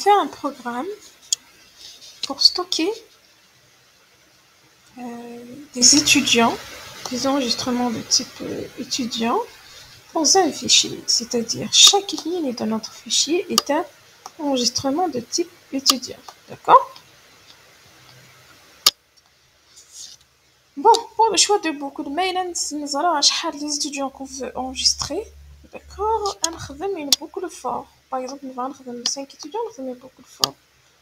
faire un programme pour stocker des étudiants, des enregistrements de type étudiant dans un fichier. C'est-à-dire chaque ligne de notre fichier est un enregistrement de type étudiant. D'accord? Bon, pour le choix de beaucoup de mails, nous allons acheter les étudiants qu'on veut enregistrer. D'accord? On met beaucoup de fort. Par exemple, nous allons mettre 5 étudiants, on met beaucoup de fort.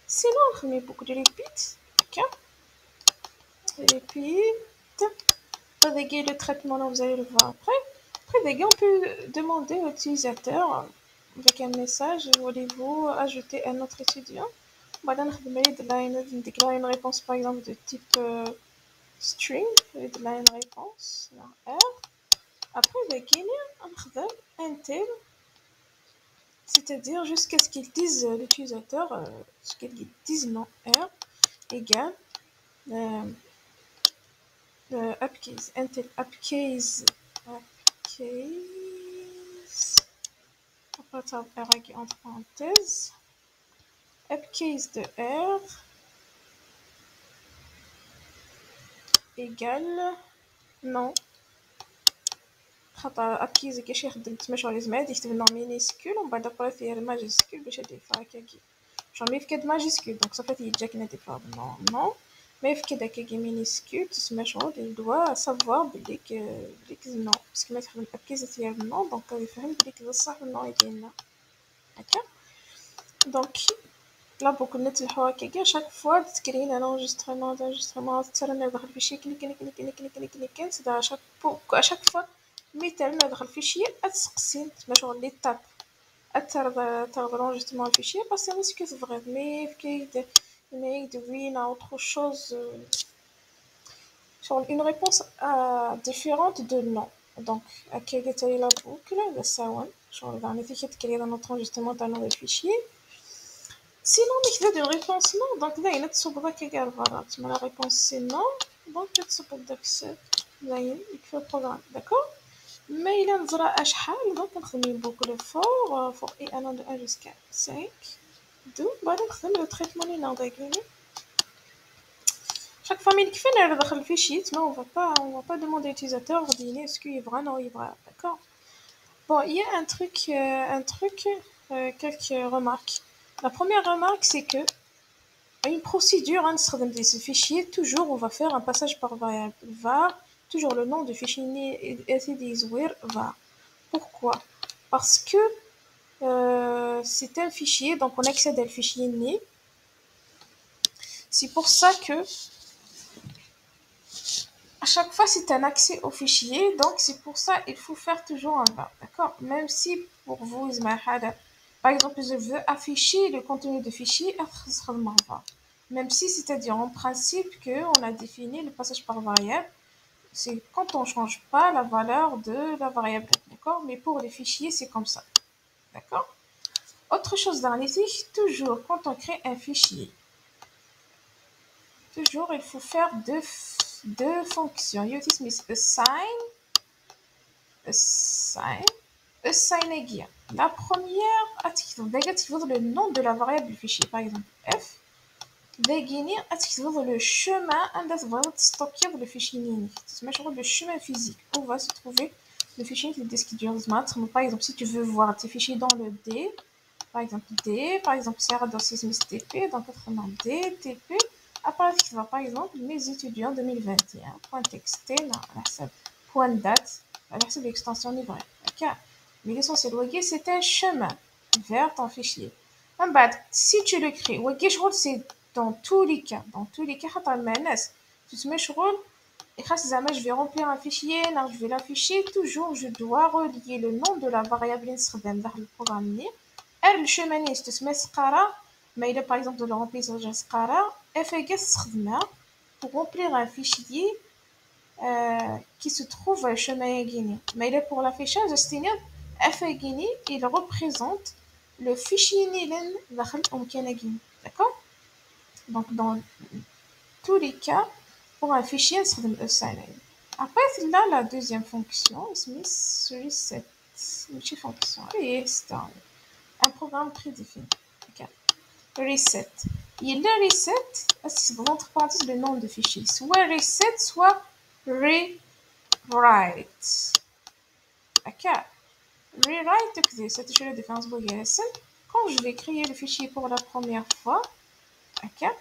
Sinon, on met beaucoup de repeats. Ok? Repeat. Reléguer le traitement, là, vous allez le voir après. Après, on peut demander à l'utilisateur avec un message, voulez-vous ajouter un autre étudiant? Voilà, on a une réponse par exemple de type string, de là une réponse, R. Après, on a un tel, c'est-à-dire jusqu'à ce qu'il dise l'utilisateur, ce qu'il dise non R égale upcase, un tel upcase, opérateur R entre parenthèses, upcase de R égale non. خاطر upcase كاش يخدم تما شغل لازم عاد يكتب نوع مينيسكول ومن بعد après فيه الماجيسكول باش يدير هكاكي genre في كاد ماجيسكول دونك صافي يجاك نادي بار نو مي في كاد هكاكي مينيسكول تسمى شغل il doit savoir بليك نو باسكو ما تخدم upcase ديال نو دونك يفهم بليك بصح النو ديالنا هكا دونك لا بوك نتلحو هكاكي شاك فوا تكرين ان انجسترمون تسرنا داخل الفيشي كليك سدا شاك فوا مثلا ندخل فيشي اتسقسي تسمى شغل لي تاب تاع l'enregistrement fichier parce que c'est que c'est vrai mais qu'il devine autre chose sur une réponse différente de non donc à quelle est la boucle de ça ouais sur le dernier fichier qui est dans notre enregistrement dans le fichier sinon mais il y a une réponse non donc là il y a tout ça qui est voilà la réponse c'est non donc il y a tout ça là il fait le programme d'accord mais il y a un شحال donc on met beaucoup de fort et un de 1 jusqu'à 5 2 بعد نخدم le traitement اللي ناضي chaque famille qui fait elle داخل الفيشي mais on va pas demander à l'utilisateur de dire est-ce qu'il est vrai non il est vrai d'accord bon il y a un truc quelques remarques la première remarque c'est que une procédure نستخدم ce fichier toujours on va faire un passage par variable var toujours le nom du fichier var pourquoi parce que c'est un fichier, donc on accède à le fichier né. C'est pour ça que à chaque fois c'est un accès au fichier, donc c'est pour ça il faut faire toujours un var, d'accord? Même si pour vous, par exemple, je veux afficher le contenu de fichier, même si c'est-à-dire en principe que on a défini le passage par variable, c'est quand on change pas la valeur de la variable, d'accord? Mais pour les fichiers c'est comme ça, d'accord? Autre chose dans les toujours quand on crée un fichier, toujours il faut faire deux fonctions. Assign again. La première, active le nom de la variable du fichier, par exemple f. Active le chemin stocker le fichier nini. C'est le chemin physique où va se trouver le fichier qui est par exemple, si tu veux voir tes fichiers dans le D, par exemple D, par exemple Sierra Dossier TP, donc notre nom D, TP, après qui va par exemple mes étudiants 2021.txt, point date, c'est l'extension livrée. Ok, mais l'essentiel, c'est un chemin vers ton fichier. Si tu le crées, c'est dans tous les cas, tu te mets sur je vais remplir un fichier, je vais l'afficher, toujours je dois relier le nom de la variable dans le programme. Le chemin mais il est par exemple de le remplissage pour remplir un fichier qui se trouve au chemin guiné. Mais il est pour l'affichage il représente le fichier d'accord? Donc dans tous les cas pour un fichier assign. Après là la deuxième fonction c'est fonction et c'est un programme prédéfini. Okay. reset. Il le reset, c'est entre parenthèses le nom de fichier, soit reset, soit rewrite. D'accord. Rewrite, c'est la différence. Quand je vais créer le fichier pour la première fois, d'accord.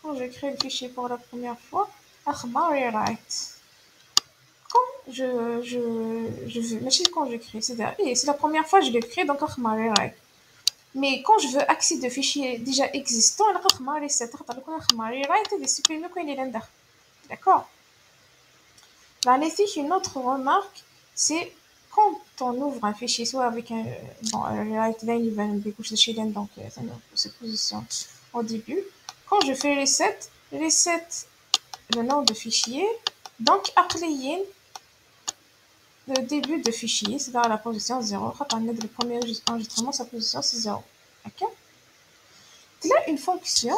Quand je crée le fichier pour la première fois, rewrite. Quand quand je crée, c'est-à-dire, c'est la première fois que je le crée, donc rewrite. Mais quand je veux accéder aux fichiers déjà existants, je vais reset. Rewrite et supprimer quand il est là. D'accord. Une autre remarque, c'est quand on ouvre un fichier, soit avec un write line, il va nous découcher chez line, donc ça se positionne au début. Quand je fais reset le nom de fichier, donc applier le début de fichier, c'est dans la position 0. Quand on est le premier enregistrement, sa position c'est 0. Ok. Il y a une fonction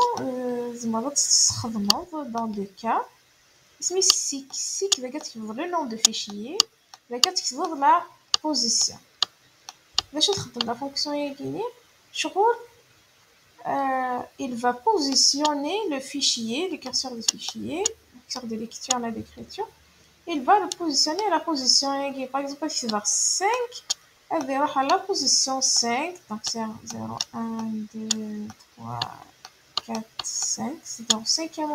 dans des cas, c'est seek qui ouvre le nom de fichier, qui ouvre la position. La fonction est gagnée. Il va positionner le fichier, le curseur du fichier, le curseur de lecture et d'écriture. Il va le positionner à la position égale. Par exemple, si c'est 5, elle va à la position 5. Donc, c'est 0, 1, 2, 3, 4, 5. C'est dans le cinquième,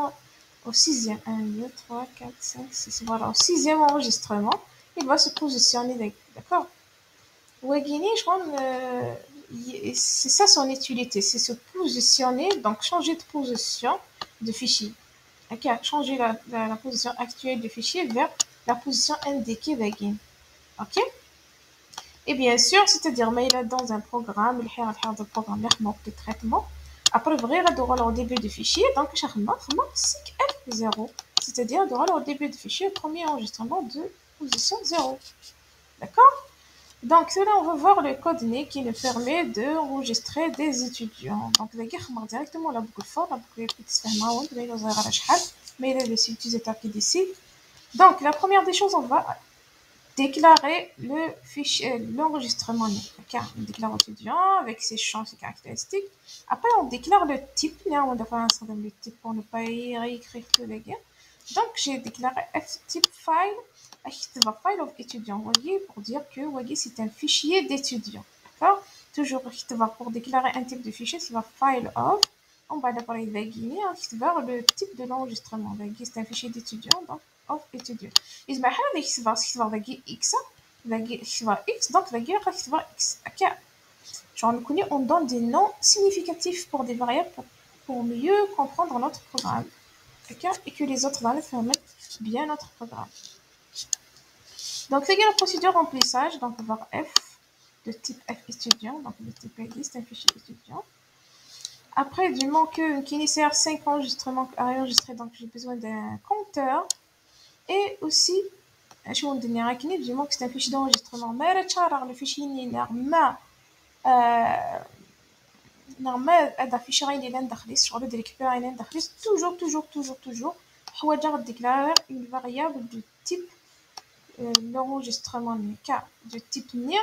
au sixième. 1, 2, 3, 4, 5, 6. Voilà, au sixième enregistrement, il va se positionner. D'accord. Wagini, je crois, c'est ça son utilité. C'est se positionner, donc changer de position de fichier. Ok, changer la position actuelle du fichier vers la position indiquée d'Agin. Ok. Et bien sûr, c'est-à-dire, mais il est dans un programme, il y a un programme de traitement. Après, au début du fichier, donc, je vais F0. C'est-à-dire, au début du fichier, premier enregistrement de position 0. D'accord? Donc, là, on va voir le code NIC qui nous permet d'enregistrer des étudiants. Donc, on directement la boucle for, la boucle mais il est l'utilisateur qui décide. Donc, la première des choses, on va déclarer le fichier, l'enregistrement NIC. On déclare étudiant avec ses champs, ses caractéristiques. Après, on déclare le type. On doit faire un certain nombre de types pour ne pas réécrire tout les gars. Donc, j'ai déclaré type file. File of étudiant, voyez, pour dire que voyez, c'est un fichier d'étudiant. D'accord. Toujours pour déclarer un type de fichier, c'est file of. On va d'abord le type de l'enregistrement. C'est un fichier d'étudiant, donc of étudiant. Il va x, x, donc x. On donne des noms significatifs pour des variables pour mieux comprendre notre programme. Et que les autres variables permettent bien notre programme. Donc, la procédure remplissage, donc on va voir F de type F étudiant, donc le type ID, c'est un fichier étudiant. Après, du moment qu'il initière 5 enregistrements à enregistrer, donc j'ai besoin d'un compteur. Et aussi, du moment que c'est un fichier d'enregistrement, mais le fichier normal, d'afficher sur le récupérer toujours, on va déclarer une variable de type l'enregistrement de type NIR.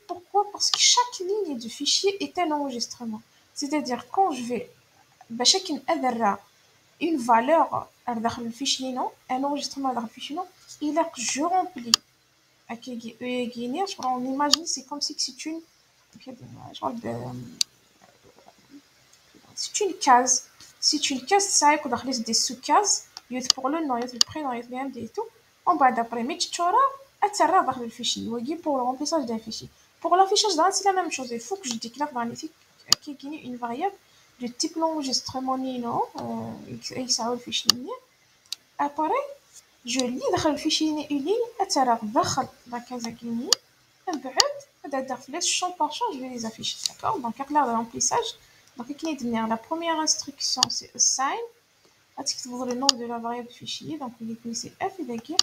Pourquoi? Parce que chaque ligne du fichier est un enregistrement. C'est-à-dire quand je vais chacune une valeur dans le fichier non, un enregistrement dans le fichier non, il a que je remplis. On imagine c'est comme si c'est une c'est une case. C'est une case, ça qu'on a des sous-cases. Il y a pour le nom, il y a le prénom, il y a le et tout. On va d'après Mitchora, atterrir dans le fichier. Voyez pour le remplissage d'un fichier. Pour l'affichage d'un, c'est la même chose. Il faut que je déclare dans les fichiers qu'il y ait une variable de type l'enregistrement Nino, et ça le fichier. Après, je lis dans le fichier une atterrir dans la case Guinée. Un peu, champ par champ, je vais les afficher. D'accord? Donc, à l'heure de remplissage, donc, la première instruction, c'est assign. Vous le nom de la variable fichier. Donc, vous connaissez f et d'accord.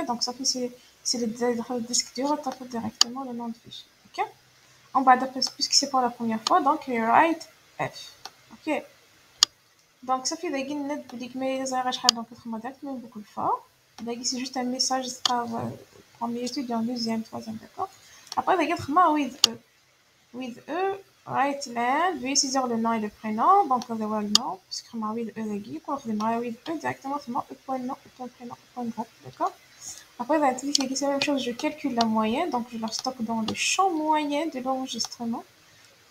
Donc, ça fait c'est le disque dur, on tape directement le nom de fichier. Ok? On va adapter puisque c'est pour la première fois. Donc, write f. Ok? Donc, ça fait des guillemets de mais les arraches donc être modèle, mais beaucoup de fois. C'est juste un message premier étudiant, deuxième, troisième, d'accord. Après, with eux. With eux, right land, veuillez saisir le nom et le prénom, donc on va le nom, parce que with eux, with eux, directement, c'est moi, point nom, point prénom, point groupe, d'accord. Après, c'est la même chose, je calcule la moyenne, donc je la stocke dans le champ moyen de l'enregistrement.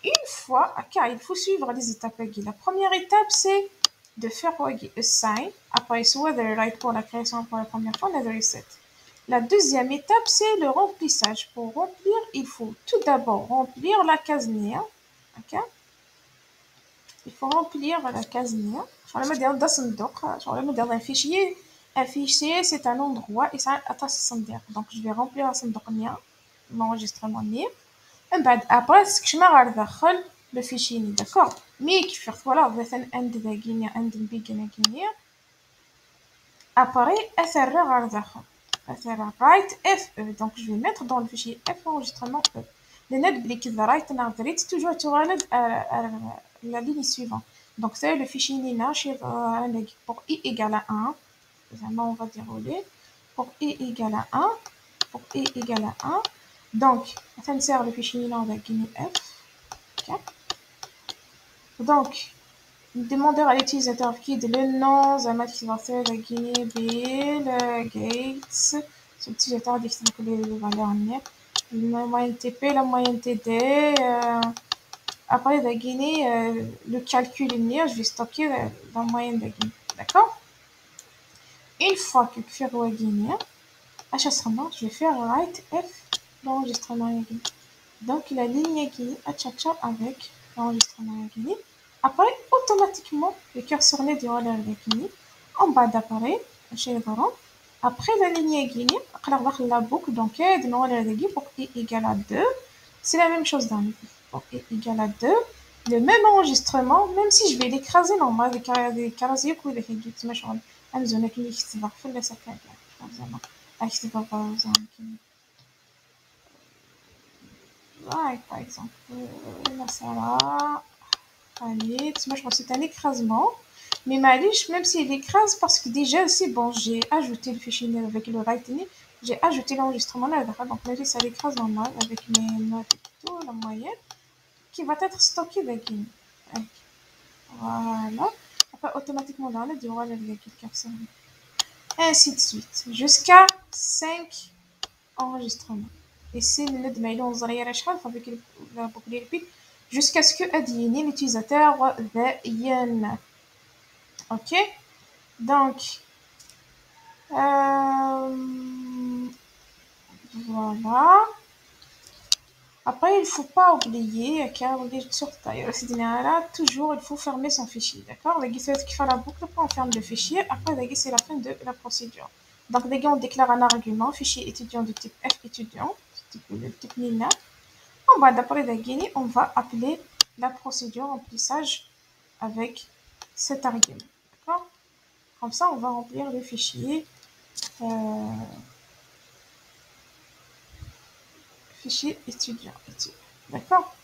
Une fois, car il faut suivre les étapes. La première étape, c'est de faire assign, après whether right pour la création pour la première fois, another reset. La deuxième étape, c'est le remplissage. Pour remplir, il faut tout d'abord remplir la case NIA. Ok? Il faut remplir la case NIA. Sur le modèle d'un fichier, un fichier, c'est un endroit et ça attache donc je vais remplir l'enregistrement NIA. Après, ce que je vais le fichier, d'accord? Mais qui fait voilà, مثلا عند ذاكينيا عند البيجنا كينيا apparaît SRR على داخل SRR write FE, donc je vais mettre dans le fichier F enregistrement E. Les notes blick the right نعرض toujours تغالب la ligne suivante. Donc c'est le fichier nina chez pour i égale à 1. On va dérouler pour i égale à 1. Pour i égale à 1. Donc, ça me sert le fichier nina avec F. Okay. Donc, le demandeur à l'utilisateur qui le nom, Zamat qui va faire la Guinée, Bill, Gates, ce utilisateur dit que les valeurs net, la moyenne TP, la moyenne TD, après la Guinée, le calcul linéaire, je vais stocker la moyenne de Guinée, d'accord? Une fois que je fais la Guinée, à chaque moment, je vais faire write F, l'enregistrement Guinée. Donc, la ligne Guinée, à chaque avec l'enregistrement Guinée. Après, automatiquement, le curseur net du relais Guinée, en bas d'appareil, chez les parents. Après la ligne Guinée, la boucle, donc, de Guinée pour i égale à 2. C'est la même chose dans le pour i égale à 2. Le même enregistrement, même si je vais l'écraser normal, des carasiers ou des réguliers, mais je vais une zone qui va faire le saccage. Par exemple, là, ça va. Allez, moi je pense que c'est un écrasement. Mais معليش, même s'il écrase, parce que déjà c'est bon, j'ai ajouté le fichier avec le writing, j'ai ajouté l'enregistrement là, donc même si ça l'écrase normal avec mes notes et tout, la moyenne, qui va être stocké avec une. Voilà. Après, automatiquement là, on a avec le curseur. Ainsi de suite, jusqu'à 5 enregistrements. Et c'est le de mail, on avec la boucle répète jusqu'à ce que advienne l'utilisateur the ok, donc voilà. Après, il ne faut pas oublier car toujours il faut fermer son fichier, d'accord? Qui fait la boucle, on ferme le fichier. Après, c'est la fin de la procédure. Donc, on déclare un argument, fichier étudiant de type F étudiant, de type Nina. En bas d'après la Guinée, on va appeler la procédure remplissage avec cet argument. D'accord? Comme ça, on va remplir le fichier, fichier étudiant. D'accord?